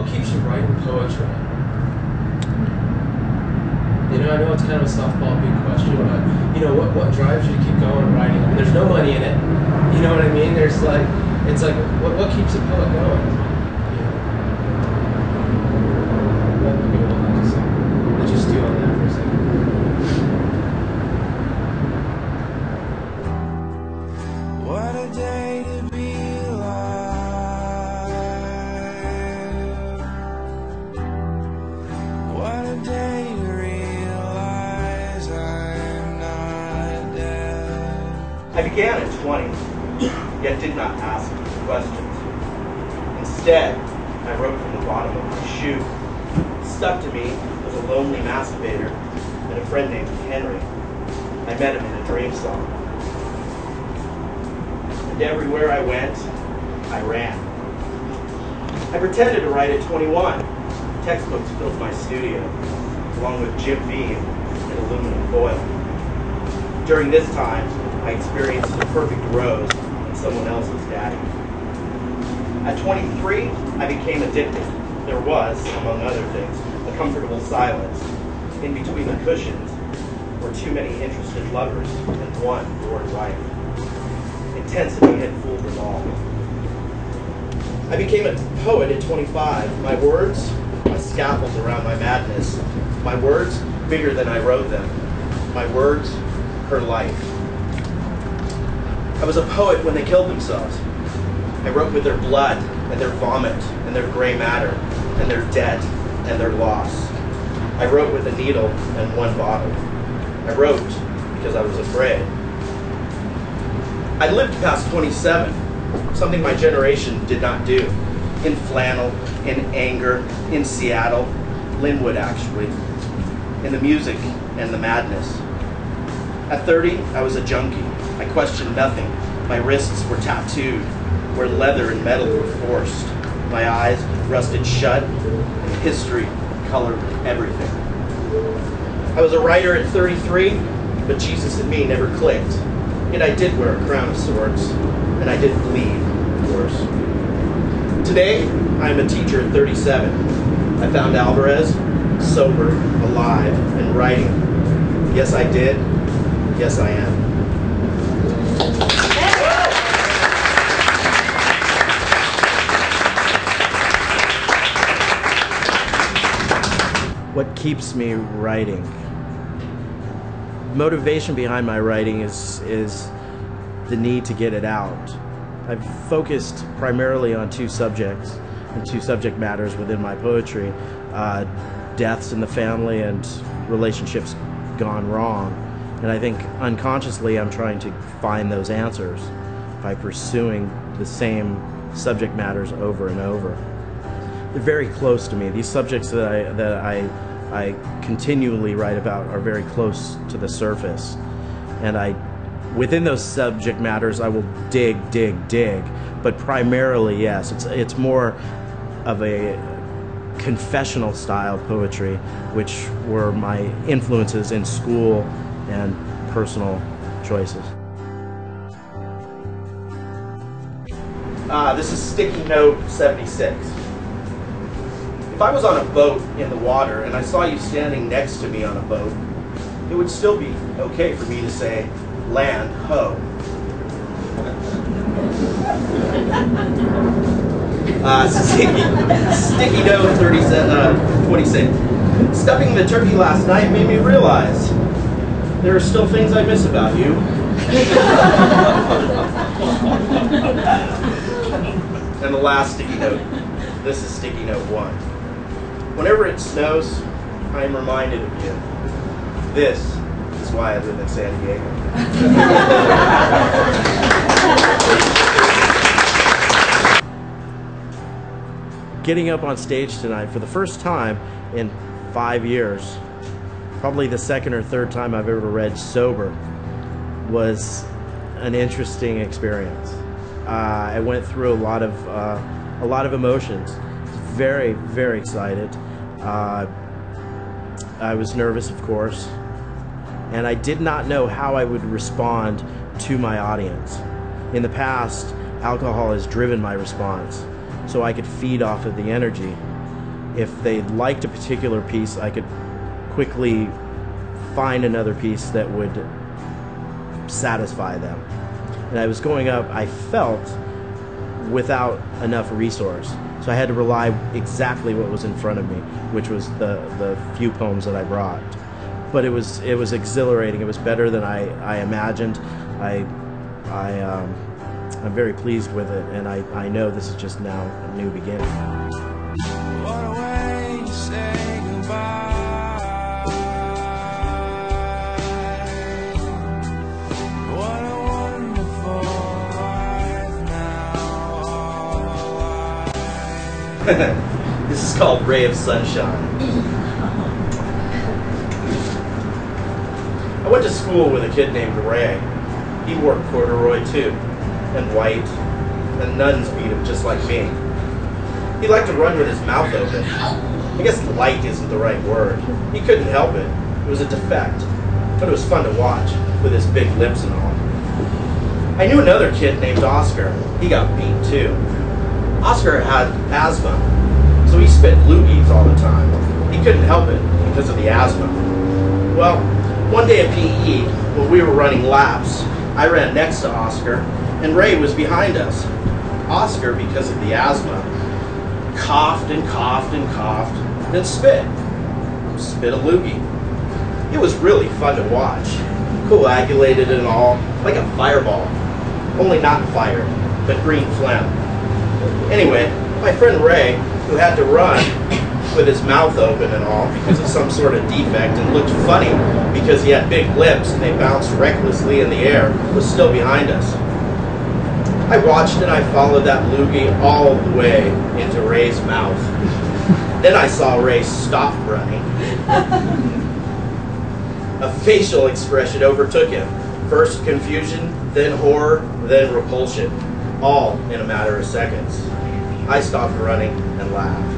What keeps you writing poetry? You know, I know it's kind of a softball big question, but you know, what drives you to keep going writing? I mean, there's no money in it. You know what I mean? There's like, it's like, what keeps a poet going? You know? What people have to say. Let's just stew on that for a second. What a day to be alive. What a day to realize I'm not dead. I began at 20, yet did not ask questions. Instead, I wrote from the bottom of my shoe. Stuck to me was a lonely masturbator and a friend named Henry. I met him in a dream song. And everywhere I went, I ran. I pretended to write at 21. Textbooks filled my studio, along with Jim Beam and aluminum foil. During this time, I experienced the perfect rose in someone else's daddy. At 23, I became addicted. There was, among other things, a comfortable silence. In between the cushions were too many interested lovers and one bored wife. Intensity had fooled them all. I became a poet at 25. My words, my scaffold around my madness. My words, bigger than I wrote them. My words, her life. I was a poet when they killed themselves. I wrote with their blood and their vomit and their gray matter and their debt and their loss. I wrote with a needle and one bottle. I wrote because I was afraid. I lived past 27, something my generation did not do. In flannel, in anger, in Seattle, Linwood actually, in the music and the madness. At 30, I was a junkie. I questioned nothing. My wrists were tattooed, where leather and metal were forced. My eyes rusted shut, and history colored everything. I was a writer at 33, but Jesus and me never clicked. Yet I did wear a crown of sorts, and I did bleed, of course. Today, I am a teacher at 37. I found Alvarez, sober, alive, and writing. Yes, I did. Yes, I am. What keeps me writing? Motivation behind my writing is the need to get it out. I've focused primarily on two subjects and two subject matters within my poetry, deaths in the family and relationships gone wrong. And I think unconsciously I'm trying to find those answers by pursuing the same subject matters over and over. They're very close to me. These subjects that I continually write about are very close to the surface. And within those subject matters, I will dig, but primarily, yes, it's more of a confessional style poetry, which were my influences in school and personal choices. This is sticky note 76. If I was on a boat in the water and I saw you standing next to me on a boat, it would still be okay for me to say, land ho. Sticky note 26. Stuffing the turkey last night made me realize there are still things I miss about you. And the last sticky note. This is sticky note 1. Whenever it snows, I am reminded of you. This is why I live in San Diego. Getting up on stage tonight for the first time in 5 years, probably the second or third time I've ever read sober, was an interesting experience. I went through a lot of emotions. Very, very excited. I was nervous, of course, and I did not know how I would respond to my audience. In the past, alcohol has driven my response, so I could feed off of the energy. if they liked a particular piece, I could quickly find another piece that would satisfy them. And I was going up, I felt, without enough resource. So I had to rely exactly what was in front of me, which was the few poems that I brought. But it was exhilarating. It was better than I imagined. I'm very pleased with it, and I know this is just now a new beginning. What a way to say goodbye. What a wonderful life now, all alive. This is called Ray of Sunshine. I went to school with a kid named Ray. He wore corduroy too, and white, and nuns beat him just like me. He liked to run with his mouth open. I guess light isn't the right word. He couldn't help it. It was a defect. But it was fun to watch, with his big lips and all. I knew another kid named Oscar. He got beat too. Oscar had asthma, so he spit loogies all the time. He couldn't help it because of the asthma. Well, one day at PE, when we were running laps, I ran next to Oscar, and Ray was behind us. Oscar, because of the asthma, coughed and coughed and coughed, then spit. Spit a loogie. It was really fun to watch. Coagulated and all, like a fireball. Only not fire, but green phlegm. Anyway, my friend Ray, who had to run with his mouth open and all because of some sort of defect and looked funny because he had big lips and they bounced recklessly in the air, was still behind us. I watched and I followed that loogie all the way into Ray's mouth. Then I saw Ray stop running. A facial expression overtook him. First confusion, then horror, then repulsion. All in a matter of seconds. I stopped running and laughed.